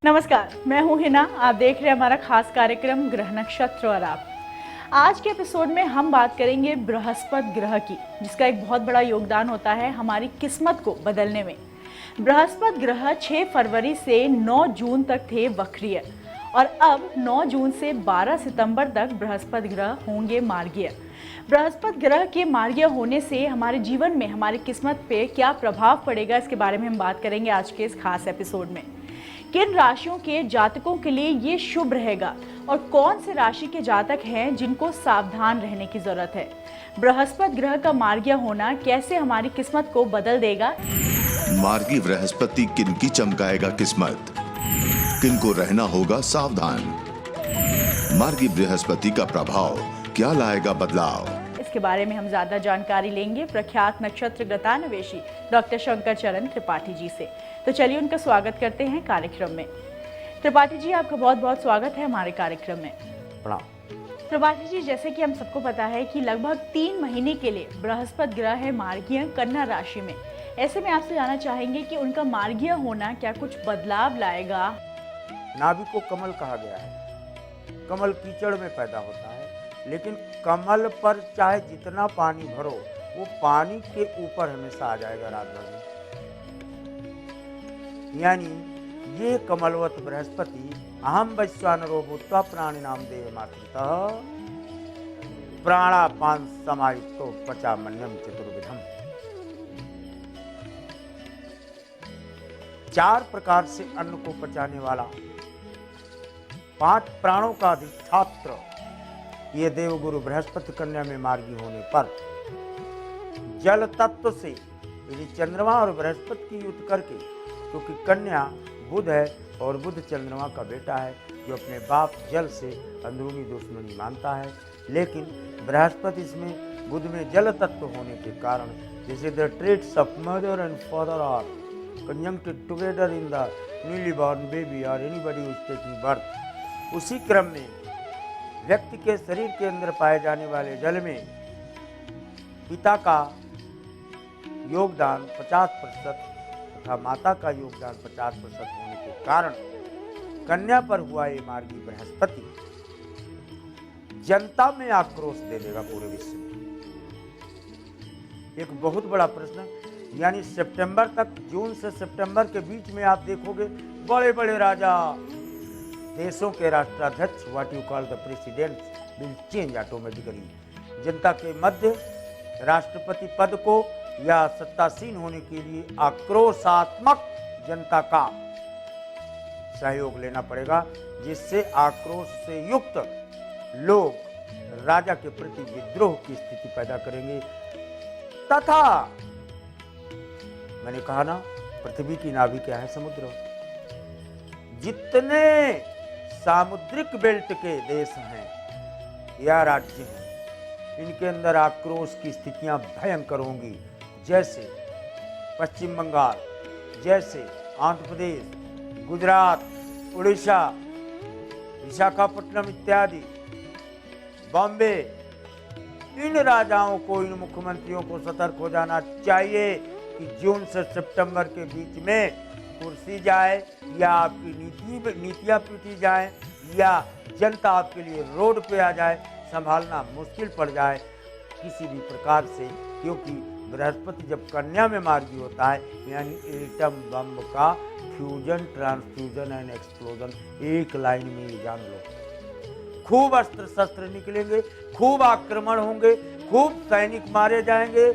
नमस्कार, मैं हूं हिना। आप देख रहे हैं हमारा खास कार्यक्रम ग्रह नक्षत्र और आप। आज के एपिसोड में हम बात करेंगे बृहस्पति ग्रह की, जिसका एक बहुत बड़ा योगदान होता है हमारी किस्मत को बदलने में। बृहस्पति ग्रह 6 फरवरी से 9 जून तक थे वक्रीय और अब 9 जून से 12 सितंबर तक बृहस्पति ग्रह होंगे मार्गीय। बृहस्पति ग्रह के मार्गीय होने से हमारे जीवन में हमारी किस्मत पे क्या प्रभाव पड़ेगा, इसके बारे में हम बात करेंगे आज के इस खास एपिसोड में। किन राशियों के जातकों के लिए ये शुभ रहेगा और कौन से राशि के जातक हैं जिनको सावधान रहने की जरूरत है। बृहस्पति ग्रह का मार्गीय होना कैसे हमारी किस्मत को बदल देगा। मार्गी बृहस्पति किनकी चमकाएगा किस्मत, किनको रहना होगा सावधान। मार्गी बृहस्पति का प्रभाव क्या लाएगा बदलाव, इसके बारे में हम ज्यादा जानकारी लेंगे प्रख्यात नक्षत्र ग्रतान्वेषी डॉक्टर शंकर चरण त्रिपाठी जी से। तो चलिए उनका स्वागत करते हैं कार्यक्रम में। त्रिपाठी जी, आपका बहुत बहुत स्वागत है हमारे कार्यक्रम में। प्रणाम। त्रिपाठी जी, जैसे कि हम सबको पता है कि लगभग 3 महीने के लिए बृहस्पति ग्रह है मार्गीय कन्या राशि में। ऐसे में आपसे जानना चाहेंगे कि उनका मार्गीय होना क्या कुछ बदलाव लाएगा। नाभि को कमल कहा गया है। कमल कीचड़ में पैदा होता है, लेकिन कमल पर चाहे जितना पानी भरो वो पानी के ऊपर हमेशा आ जाएगा रात भर में। यानी ये कमलवत बृहस्पति अहम वैश्वानरो भूत्वा प्राणी नाम देहमात्रितः प्राणापान समायुक्तो पचामन्यम चतुर्विधम। 4 प्रकार से अन्न को पचाने वाला, 5 प्राणों का अधिष्ठात्र ये देवगुरु बृहस्पति कन्या में मार्गी होने पर जल तत्व से यदि चंद्रमा और बृहस्पति की युद्ध करके, क्योंकि कन्या बुध है और बुध चंद्रमा का बेटा है जो अपने बाप जल से अंदरूनी दुश्मनी मानता है, लेकिन बृहस्पति इसमें बुध में जल तत्व होने के कारण जैसे the traits of mother and father are conjuncted together in the newly born baby और anybody who is taking birth, उसी क्रम में व्यक्ति के शरीर के अंदर पाए जाने वाले जल में पिता का योगदान 50% तथा माता का योगदान 50% होने के कारण कन्या पर हुआ ये मार्गी बृहस्पति जनता में आक्रोश दे देगा पूरे विश्व में। एक बहुत बड़ा प्रश्न, यानी सितंबर तक, जून से सितंबर के बीच में आप देखोगे बड़े बड़े राजा, देशों के राष्ट्राध्यक्ष, what you call the presidents will change automatically. जनता के मध्य राष्ट्रपति पद को या सत्तासीन होने के लिए आक्रोशात्मक जनता का सहयोग लेना पड़ेगा, जिससे आक्रोश से युक्त लोग राजा के प्रति विद्रोह की स्थिति पैदा करेंगे। तथा मैंने कहा ना, पृथ्वी की नाभि क्या है? समुद्र। जितने सामुद्रिक बेल्ट के देश हैं या राज्य हैं, इनके अंदर आक्रोश की स्थितियां भयंकर होंगी। जैसे पश्चिम बंगाल, जैसे आंध्र प्रदेश, गुजरात, उड़ीसा, विशाखापट्टनम इत्यादि, बॉम्बे, इन राजाओं को, इन मुख्यमंत्रियों को सतर्क हो जाना चाहिए कि जून से सितंबर के बीच में कुर्सी जाए या आपकी नीतियां पीटी जाए या जनता आपके लिए रोड पे आ जाए, संभालना मुश्किल पड़ जाए किसी भी प्रकार से, क्योंकि बृहस्पति जब कन्या में मार्गी होता है, यानी एटम बम का फ्यूजन, ट्रांसफ्यूजन एंड एक्सप्लोजन एक लाइन में, ये जान लो। खूब अस्त्र शस्त्र निकलेंगे, खूब आक्रमण होंगे, खूब सैनिक मारे जाएंगे,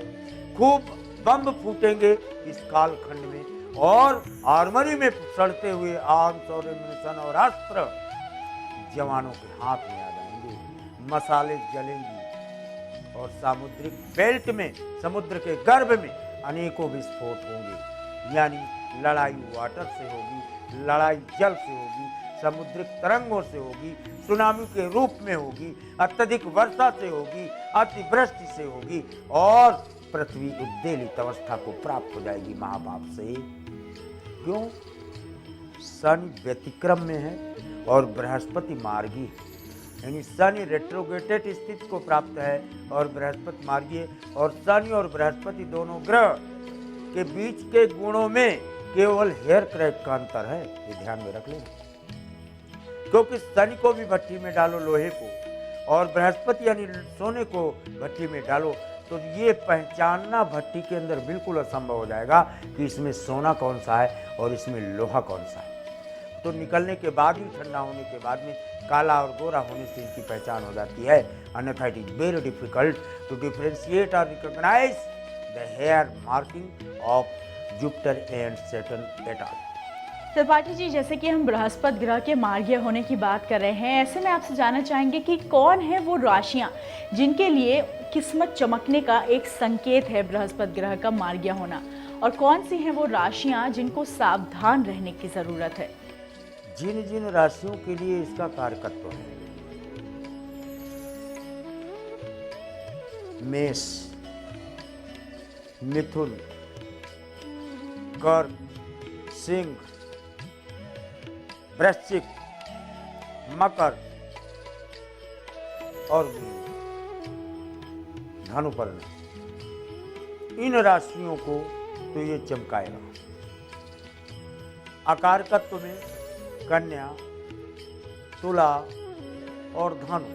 खूब बम फूटेंगे इस कालखंड में, और आर्मरी में सड़ते हुए आर्म्स और एम्यूनिशन और अस्त्र जवानों के हाथ में आ जाएंगे, मसाले जलेंगी, और सामुद्रिक बेल्ट में, समुद्र के गर्भ में अनेकों विस्फोट होंगे। यानी लड़ाई वाटर से होगी, लड़ाई जल से होगी, समुद्रिक तरंगों से होगी, सुनामी के रूप में होगी, अत्यधिक वर्षा से होगी, अतिवृष्टि से होगी, और पृथ्वी उद्वेलित अवस्था को प्राप्त हो जाएगी महापाप से। क्यों? शनि व्यतिक्रम में है और बृहस्पति मार्गी है, यानी शनि रेट्रोगेटेड स्थिति को प्राप्त है और बृहस्पति मार्गी है। और शनि और बृहस्पति दोनों ग्रह के बीच के गुणों में केवल हेयर क्रैक का अंतर है, ये ध्यान में रख लें। क्योंकि शनि को भी भट्टी में डालो लोहे को, और बृहस्पति यानी सोने को भट्टी में डालो, तो ये पहचानना भट्टी के अंदर बिल्कुल असंभव हो जाएगा कि इसमें सोना कौन सा है और इसमें लोहा कौन सा है। तो निकलने के बाद ही, ठंडा होने के बाद में काला और गोरा होने से इनकी पहचान हो जाती है, अन्यथा it is very difficult to differentiate और recognise the hair marking of Jupiter and Saturn at all. Tripathi ji, जैसे कि हम बृहस्पति ग्रह के मार्गीय होने की बात कर रहे हैं, ऐसे में आपसे जानना चाहेंगे कि कौन है वो राशियां जिनके लिए किस्मत चमकने का एक संकेत है बृहस्पति ग्रह का मार्गीय होना, और कौन सी हैं वो राशियां जिनको सावधान रहने की ज़रूरत है? जिन जिन राशियों के लिए इसका कारकत्व है, मेष, मिथुन, कर्क, सिंह, वृश्चिक, मकर और धनुपर्ण, इन राशियों को तो ये चमकाएगा। अकारकत्व में कन्या, तुला और धनु,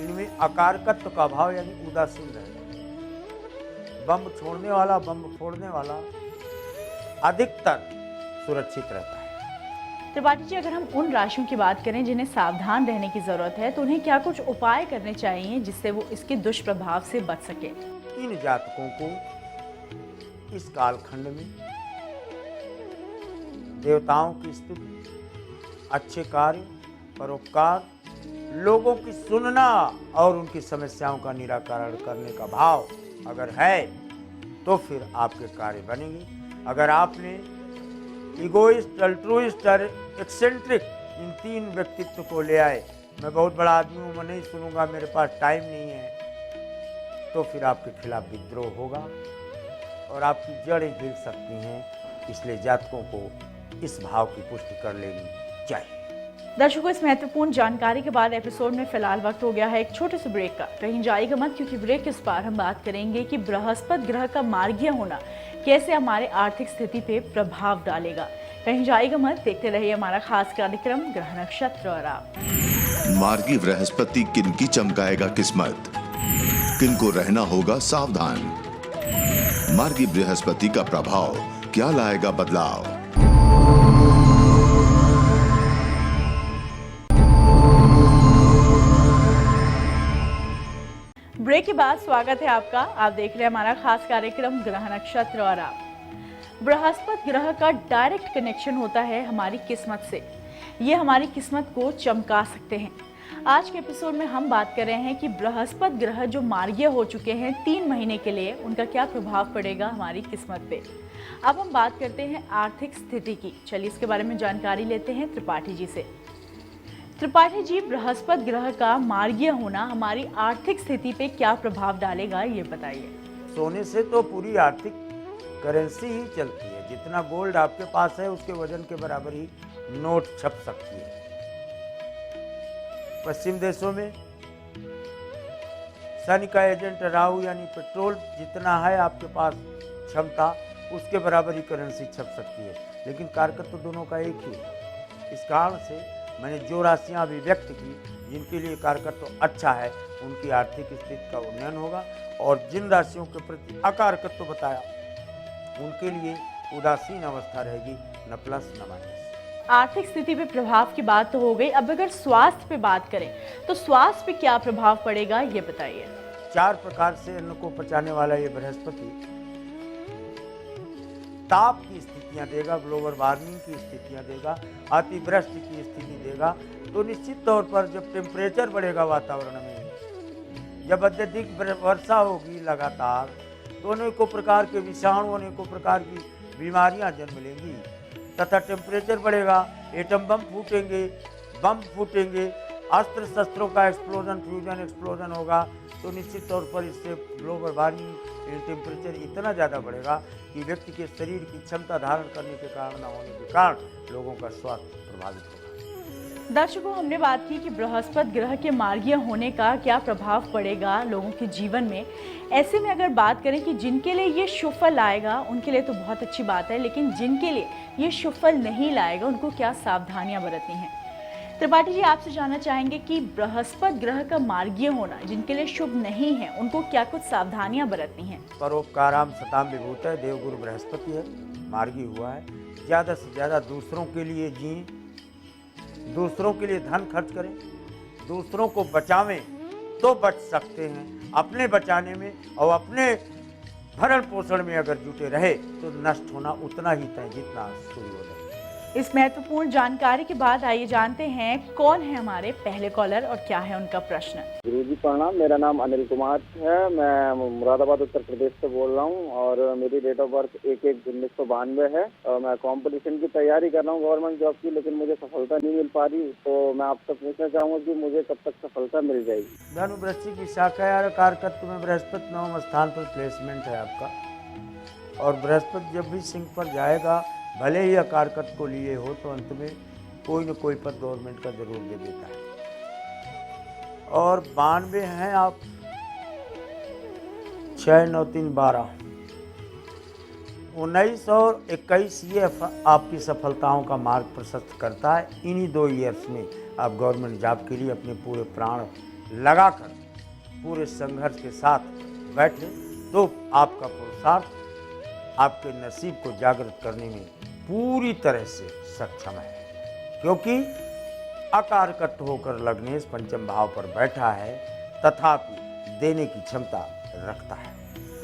इनमें अकारकत्व का भाव यानी उदासीन रहेगा। बम छोड़ने वाला, बम फोड़ने वाला अधिकतर सुरक्षित रहता है। त्रिपाठी जी, अगर हम उन राशियों की बात करें जिन्हें सावधान रहने की ज़रूरत है, तो उन्हें क्या कुछ उपाय करने चाहिए जिससे वो इसके दुष्प्रभाव से बच सके? इन जातकों को इस कालखंड में देवताओं की स्तुति, अच्छे कार्य, परोपकार, लोगों की सुनना और उनकी समस्याओं का निराकरण करने का भाव अगर है तो फिर आपके कार्य बनेंगे। अगर आपने इगोइस्ट, अल्ट्रुइस्ट और एक्सेंट्रिक इन तीन व्यक्तित्व को ले आए, मैं बहुत बड़ा आदमी हूँ, मैं नहीं सुनूंगा, मेरे पास टाइम नहीं है, तो फिर आपके खिलाफ विद्रोह होगा और आपकी जड़ें गिर सकती हैं। इसलिए जातकों को इस भाव की पुष्टि कर लेनी चाहिए। दर्शकों, इस महत्वपूर्ण जानकारी के बाद एपिसोड में फिलहाल वक्त हो गया है एक छोटे से ब्रेक का। कहीं जाइएगा मत, क्योंकि ब्रेक इस बार हम बात करेंगे कि बृहस्पति ग्रह का मार्गीय होना कैसे हमारे आर्थिक स्थिति पे प्रभाव डालेगा। कहीं जाइएगा मत, देखते रहिए हमारा खास कार्यक्रम ग्रह नक्षत्र और आप। मार्गी बृहस्पति किनकी चमकाएगा किस्मत, किनको रहना होगा सावधान। मार्गी बृहस्पति का प्रभाव क्या लाएगा बदलाव। ब्रेक के बाद स्वागत है आपका। आप देख रहे हैं हमारा खास कार्यक्रम ग्रह नक्षत्र और आप। बृहस्पति ग्रह का डायरेक्ट कनेक्शन होता है हमारी किस्मत से। ये हमारी किस्मत को चमका सकते हैं। आज के एपिसोड में हम बात कर रहे हैं कि बृहस्पति ग्रह जो मार्गीय हो चुके हैं 3 महीने के लिए, उनका क्या प्रभाव पड़ेगा हमारी किस्मत पे। अब हम बात करते हैं आर्थिक स्थिति की। चलिए इसके बारे में जानकारी लेते हैं त्रिपाठी जी से। त्रिपाठी जी, बृहस्पति ग्रह का मार्गीय होना हमारी आर्थिक स्थिति पे क्या प्रभाव डालेगा, ये बताइए। सोने से तो पूरी आर्थिक करेंसी ही चलती है। जितना गोल्ड आपके पास है उसके वजन के बराबर ही नोट छप सकती है। पश्चिम देशों में शनि का एजेंट राहु यानी पेट्रोल जितना है आपके पास क्षमता, उसके बराबर ही करेंसी छप सकती है। लेकिन कारकत्व तो दोनों का एक ही है। इस कारण से मैंने जो राशियां अभी व्यक्त की, जिनके लिए कारकत्व तो अच्छा है, उनकी आर्थिक स्थिति का उन्नयन होगा, और जिन राशियों के प्रति अकारकत्व तो बताया, उनके लिए उदासीन अवस्था रहेगी, न प्लस न माइनस। आर्थिक स्थिति पे प्रभाव की बात तो हो गई। अब अगर स्वास्थ्य पे बात करें तो स्वास्थ्य पे क्या प्रभाव पड़ेगा, ये बताइए। 4 प्रकार से अन्न को पचाने वाला ये बृहस्पति ताप की स्थितियां देगा, ग्लोबल वार्मिंग की स्थितियां देगा, अतिवृष्टि की स्थिति देगा। तो निश्चित तौर पर जब टेम्परेचर बढ़ेगा वातावरण में, जब अत्यधिक वर्षा होगी लगातार, तो अनेकों प्रकार के विषाणु, अनेकों प्रकार की बीमारियां जन्म लेंगी, तथा टेम्परेचर बढ़ेगा, एटम बम फूटेंगे, अस्त्र शस्त्रों का एक्सप्लोजन, फ्यूजन एक्सप्लोजन होगा। तो निश्चित तौर पर इससे ग्लोबल वार्मिंग, टेम्परेचर इतना ज़्यादा बढ़ेगा कि व्यक्ति के शरीर की क्षमता धारण करने के कारण न होने के कारण लोगों का स्वास्थ्य प्रभावित होगा। दर्शकों, हमने बात की कि बृहस्पति ग्रह के मार्गीय होने का क्या प्रभाव पड़ेगा लोगों के जीवन में। ऐसे में अगर बात करें कि जिनके लिए ये शुभ फल लाएगा, उनके लिए तो बहुत अच्छी बात है, लेकिन जिनके लिए ये शुभ फल नहीं लाएगा, उनको क्या सावधानियां बरतनी हैं। त्रिपाठी जी, आपसे जानना चाहेंगे कि बृहस्पति ग्रह का मार्गीय होना जिनके लिए शुभ नहीं है, उनको क्या कुछ सावधानियां बरतनी हैं? परोपकाराम सताम विभूत है, देवगुरु बृहस्पति है, मार्गी हुआ है। ज़्यादा से ज़्यादा दूसरों के लिए जिएं, दूसरों के लिए धन खर्च करें, दूसरों को बचावें तो बच सकते हैं। अपने बचाने में और अपने भरण पोषण में अगर जुटे रहे तो नष्ट होना उतना ही तय जितना सूर्योदय। इस महत्वपूर्ण जानकारी के बाद आइए जानते हैं कौन है हमारे पहले कॉलर और क्या है उनका प्रश्न। गुरुजी प्रणाम, मेरा नाम अनिल कुमार है। मैं मुरादाबाद उत्तर प्रदेश से बोल रहा हूँ और मेरी डेट ऑफ बर्थ 1/1/1992 है। और मैं कंपटीशन की तैयारी कर रहा हूँ गवर्नमेंट जॉब की, लेकिन मुझे सफलता नहीं मिल पा रही। तो मैं आपसे पूछना चाहूँगा कि मुझे कब तक सफलता मिल जाएगी। धनु वृश्चिक विशाखा और कारकत्व में बृहस्पति 9वें स्थान पर प्लेसमेंट है आपका। और बृहस्पति जब भी सिंह पर जाएगा, भले ही अकारकत को लिए हो, तो अंत में कोई न कोई पद गवर्नमेंट का जरूर दे देता है। और 92 हैं आप, 6, 9, 3, 12, 19 और 21 ये आपकी सफलताओं का मार्ग प्रशस्त करता है। इन्हीं 2 ईयर्स में आप गवर्नमेंट जॉब के लिए अपने पूरे प्राण लगाकर पूरे संघर्ष के साथ बैठे तो आपका पुरुषार्थ आपके नसीब को जागृत करने में पूरी तरह से सक्षम है। क्योंकि अकारकत होकर लग्नेश पंचम भाव पर बैठा है, तथापि देने की क्षमता रखता है।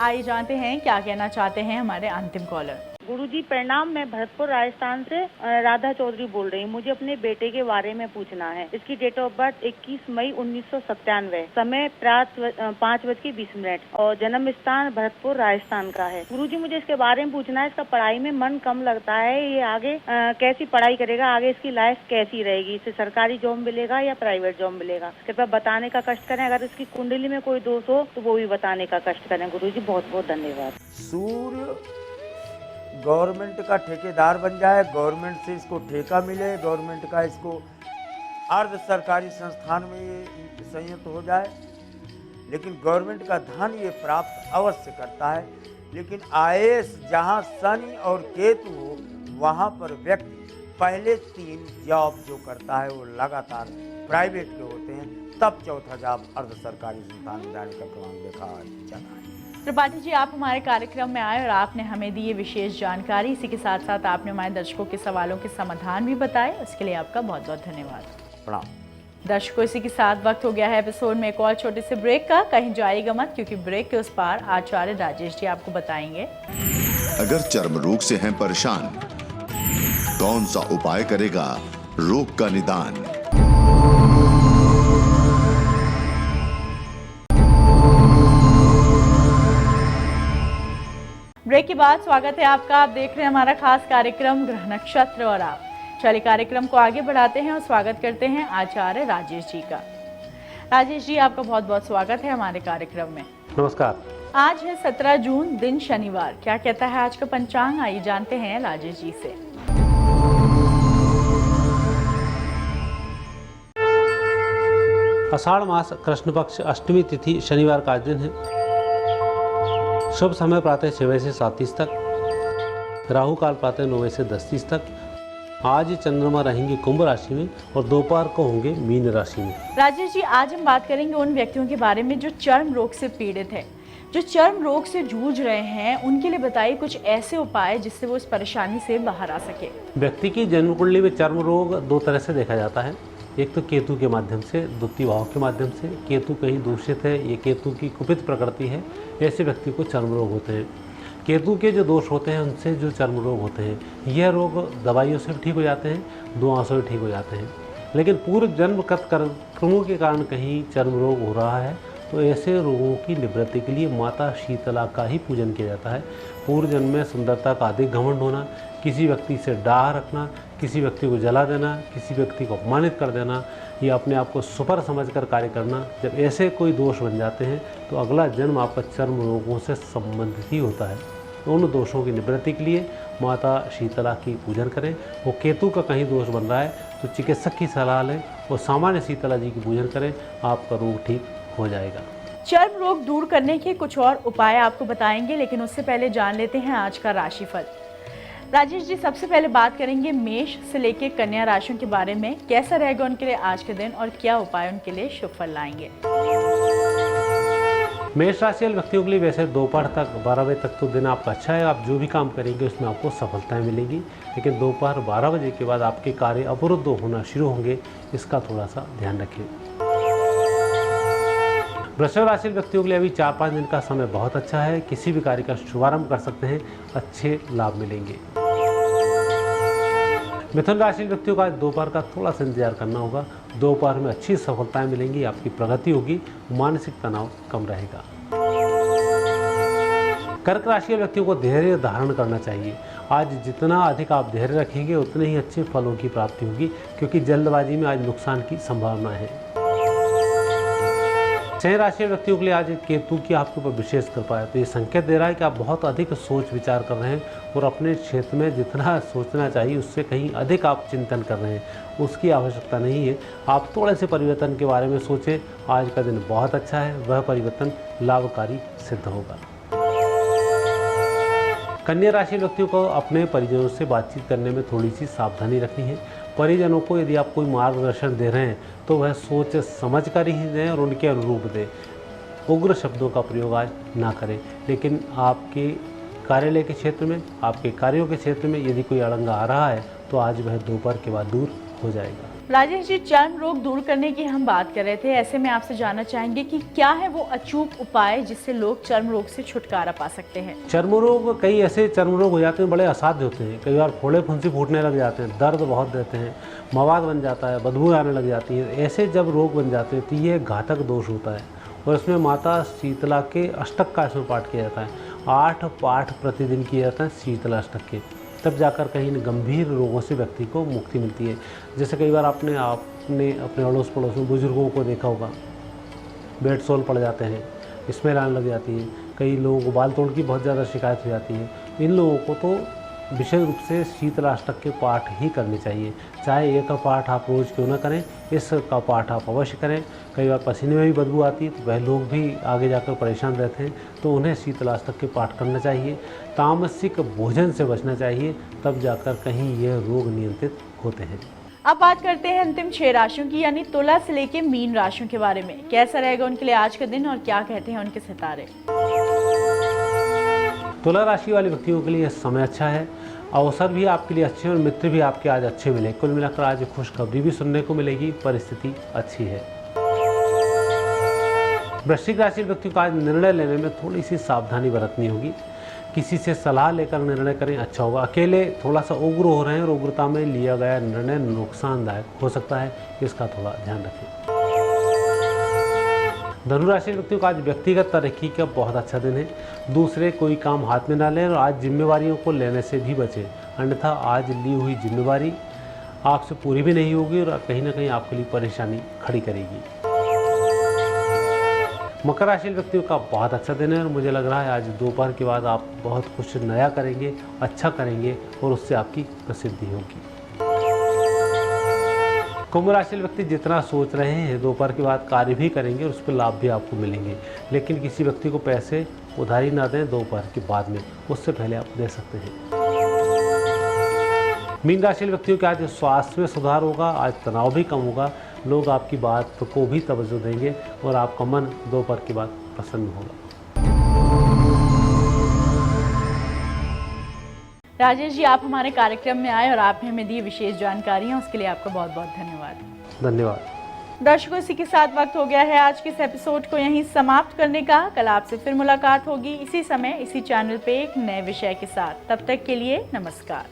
आइए जानते हैं क्या कहना चाहते हैं हमारे अंतिम कॉलर। गुरुजी प्रणाम, मैं भरतपुर राजस्थान से राधा चौधरी बोल रही हूँ। मुझे अपने बेटे के बारे में पूछना है। इसकी डेट ऑफ बर्थ 21 मई 1997, समय प्रातः 5:20 और जन्म स्थान भरतपुर राजस्थान का है। गुरुजी मुझे इसके बारे में पूछना है। इसका पढ़ाई में मन कम लगता है, ये आगे कैसी पढ़ाई करेगा, आगे इसकी लाइफ कैसी रहेगी, इसे सरकारी जॉब मिलेगा या प्राइवेट जॉब मिलेगा, कृपया बताने का कष्ट करें। अगर इसकी कुंडली में कोई दोष हो तो वो भी बताने का कष्ट करें। गुरुजी बहुत बहुत धन्यवाद। सूर्य गवर्नमेंट का ठेकेदार बन जाए, गवर्नमेंट से इसको ठेका मिले, गवर्नमेंट का इसको अर्ध सरकारी संस्थान में ये संयुक्त हो जाए, लेकिन गवर्नमेंट का धन ये प्राप्त अवश्य करता है। लेकिन आईएएस जहाँ शनि और केतु हो, वहाँ पर व्यक्ति पहले 3 जॉब जो करता है वो लगातार प्राइवेट के होते हैं, तब चौथा जॉब अर्ध सरकारी संस्थान में जाने का क्रम देखा जाता है। त्रिपाठी जी, आप हमारे कार्यक्रम में आए और आपने हमें दी ये विशेष जानकारी। इसी के साथ साथ आपने हमारे दर्शकों के सवालों के समाधान भी बताए, उसके लिए आपका बहुत बहुत धन्यवाद। प्रणाम। दर्शकों, इसी के साथ वक्त हो गया है एपिसोड में एक और छोटे से ब्रेक का। कहीं जाइएगा मत, क्योंकि ब्रेक के उस पार आचार्य राजेश जी आपको बताएंगे। अगर चर्म रोग से हैं परेशान, कौन सा उपाय करेगा रोग का निदान? ब्रेक के बाद स्वागत है आपका। आप देख रहे हैं हमारा खास कार्यक्रम ग्रह नक्षत्र और आप। चलिए कार्यक्रम को आगे बढ़ाते हैं और स्वागत करते हैं आचार्य राजेश जी का। राजेश जी, आपका बहुत बहुत स्वागत है हमारे कार्यक्रम में। नमस्कार। आज है 17 जून, दिन शनिवार। क्या कहता है आज का पंचांग, आइए जानते हैं राजेश जी से। आषाढ़ मास कृष्ण पक्ष अष्टमी तिथि शनिवार का दिन है। शुभ समय प्रातः 6 से 7:30 तक, राहु काल प्रातः 9 से 10:30 तक। आज चंद्रमा रहेंगे कुंभ राशि में और दोपहर को होंगे मीन राशि में। राजेश जी, आज हम बात करेंगे उन व्यक्तियों के बारे में जो चर्म रोग से पीड़ित है, जो चर्म रोग से जूझ रहे हैं। उनके लिए बताइए कुछ ऐसे उपाय जिससे वो इस परेशानी से बाहर आ सके। व्यक्ति की जन्म कुंडली में चर्म रोग 2 तरह से देखा जाता है। एक तो केतु के माध्यम से, द्वितीय भाव के माध्यम से। केतु कहीं दूषित है, ये केतु की कुपित प्रकृति है, ऐसे व्यक्ति को चर्म रोग होते हैं। केतु के जो दोष होते हैं उनसे जो चर्म रोग होते हैं, यह रोग दवाइयों से भी ठीक हो जाते हैं, दुआओं से भी ठीक हो जाते हैं। लेकिन पूर्व जन्मगत कर्मों के कारण कहीं चर्म रोग हो रहा है तो ऐसे रोगों की निवृत्ति के लिए माता शीतला का ही पूजन किया जाता है। पूर्व जन्म में सुंदरता का अधिक घमंड होना, किसी व्यक्ति से डाह रखना, किसी व्यक्ति को जला देना, किसी व्यक्ति को अपमानित कर देना या अपने आप को सुपर समझकर कार्य करना, जब ऐसे कोई दोष बन जाते हैं तो अगला जन्म आपका चर्म रोगों से संबंधित ही होता है। तो उन दोषों की निवृत्ति के लिए माता शीतला की पूजन करें। वो केतु का कहीं दोष बन रहा है तो चिकित्सक की सलाह लें और सामान्य शीतला जी की पूजन करें, आपका रोग ठीक हो जाएगा। चर्म रोग दूर करने के कुछ और उपाय आपको बताएंगे, लेकिन उससे पहले जान लेते हैं आज का राशिफल। राजेश जी, सबसे पहले बात करेंगे मेष से लेकर कन्या राशियों के बारे में। कैसा रहेगा उनके लिए आज के दिन और क्या उपाय उनके लिए शुभ फल लाएंगे? मेष राशि वाले व्यक्तियों के लिए वैसे दोपहर तक 12 बजे तक तो दिन आपका अच्छा है। आप जो भी काम करेंगे उसमें आपको सफलताएं मिलेंगी, लेकिन दोपहर 12 बजे के बाद आपके कार्य अवरुद्ध होना शुरू होंगे, इसका थोड़ा सा ध्यान रखें। वृषभ राशि व्यक्तियों के लिए अभी 4-5 दिन का समय बहुत अच्छा है। किसी भी कार्य का शुभारंभ कर सकते हैं, अच्छे लाभ मिलेंगे। मिथुन राशि व्यक्तियों का दोपहर का थोड़ा सा इंतजार करना होगा। दोपहर में अच्छी सफलताएं मिलेंगी, आपकी प्रगति होगी, मानसिक तनाव कम रहेगा। कर्क राशि के व्यक्तियों को धैर्य धारण करना चाहिए। आज जितना अधिक आप धैर्य रखेंगे उतने ही अच्छे फलों की प्राप्ति होगी, क्योंकि जल्दबाजी में आज नुकसान की संभावना है। सिंह राशि के व्यक्तियों के लिए आज केतु की आपके ऊपर विशेष कृपा है, तो ये संकेत दे रहा है कि आप बहुत अधिक सोच विचार कर रहे हैं और अपने क्षेत्र में जितना सोचना चाहिए उससे कहीं अधिक आप चिंतन कर रहे हैं, उसकी आवश्यकता नहीं है। आप थोड़े से परिवर्तन के बारे में सोचें। आज का दिन बहुत अच्छा है, वह परिवर्तन लाभकारी सिद्ध होगा। कन्या राशि व्यक्तियों को अपने परिजनों से बातचीत करने में थोड़ी सी सावधानी रखनी है। परिजनों को यदि आप कोई मार्गदर्शन दे रहे हैं तो वह सोच समझ कर ही दें और उनके अनुरूप दें। उग्र शब्दों का प्रयोग आज ना करें, लेकिन आपके कार्यालय के क्षेत्र में, आपके कार्यों के क्षेत्र में यदि कोई अड़ंगा आ रहा है तो आज वह दोपहर के बाद दूर हो जाएगा। राजेश जी, चर्म रोग दूर करने की हम बात कर रहे थे, ऐसे में आपसे जानना चाहेंगे कि क्या है वो अचूक उपाय जिससे लोग चर्म रोग से छुटकारा पा सकते हैं? चर्म रोग, कई ऐसे चर्म रोग हो जाते हैं बड़े असाध्य होते हैं। कई बार फोड़े फुंसी फूटने लग जाते हैं, दर्द बहुत देते हैं, मवाद बन जाता है, बदबू आने लग जाती है। ऐसे जब रोग बन जाते हैं तो ये घातक दोष होता है और इसमें माता शीतला के अष्टक का इसमें पाठ किया जाता है। 8 पाठ प्रतिदिन किए जाते हैं शीतला अष्टक के, तब जाकर कहीं गंभीर रोगों से व्यक्ति को मुक्ति मिलती है। जैसे कई बार आपने अपने अड़ोस पड़ोस में बुजुर्गों को देखा होगा, बेड सोल पड़ जाते हैं, स्मेल आने लग जाती है, कई लोगों को बाल तोड़ की बहुत ज़्यादा शिकायत हो जाती है। इन लोगों को तो विशेष रूप से शीतलाष्टक के पाठ ही करने चाहिए। चाहे एक का पाठ आप रोज़ क्यों ना करें, इसका पाठ आप अवश्य करें। कई बार पसीने में भी बदबू आती है तो वह लोग भी आगे जाकर परेशान रहते हैं, तो उन्हें शीतलाष्टक के पाठ करना चाहिए। तामसिक भोजन से बचना चाहिए, तब जाकर कहीं ये रोग नियंत्रित होते हैं। अब बात करते हैं अंतिम 6 राशियों की, यानी तुला से लेके मीन राशियों के बारे में। कैसा रहेगा उनके लिए आज का दिन और क्या कहते हैं उनके सितारे? तुला राशि वाले व्यक्तियों के लिए समय अच्छा है, अवसर भी आपके लिए अच्छे हैं और मित्र भी आपके आज अच्छे मिले। कुल मिलाकर आज खुशखबरी भी सुनने को मिलेगी, परिस्थिति अच्छी है। वृश्चिक राशि के व्यक्तियों को आज निर्णय लेने में थोड़ी सी सावधानी बरतनी होगी। किसी से सलाह लेकर निर्णय करें, अच्छा होगा। अकेले थोड़ा सा उग्र हो रहे हैं और उग्रता में लिया गया निर्णय नुकसानदायक हो सकता है, इसका थोड़ा ध्यान रखें। धनुराशि व्यक्तियों का आज व्यक्तिगत तरक्की का बहुत अच्छा दिन है। दूसरे कोई काम हाथ में ना लें और आज जिम्मेवारियों को लेने से भी बचें, अन्यथा आज ली हुई जिम्मेवारी आपसे पूरी भी नहीं होगी और कहीं ना कहीं आपके लिए परेशानी खड़ी करेगी। मकर राशि व्यक्तियों का बहुत अच्छा दिन है और मुझे लग रहा है आज दोपहर के बाद आप बहुत कुछ नया करेंगे, अच्छा करेंगे और उससे आपकी प्रसिद्धि होगी। कुंभ राशि व्यक्ति जितना सोच रहे हैं दोपहर के बाद कार्य भी करेंगे और उस पर लाभ भी आपको मिलेंगे, लेकिन किसी व्यक्ति को पैसे उधारी ना दें दोपहर के बाद में, उससे पहले आप दे सकते हैं। मीन राशि व्यक्तियों के आज स्वास्थ्य में सुधार होगा, आज तनाव भी कम होगा, लोग आपकी बात को भी तवज्जो देंगे और आपका मन दोपहर के बाद प्रसन्न होगा। राजेश जी, आप हमारे कार्यक्रम में आए और आपने हमें दी विशेष जानकारियाँ, उसके लिए आपका बहुत बहुत धन्यवाद। धन्यवाद। दर्शकों, इसी के साथ वक्त हो गया है आज के इस एपिसोड को यहीं समाप्त करने का। कल आपसे फिर मुलाकात होगी इसी समय इसी चैनल पे एक नए विषय के साथ। तब तक के लिए नमस्कार।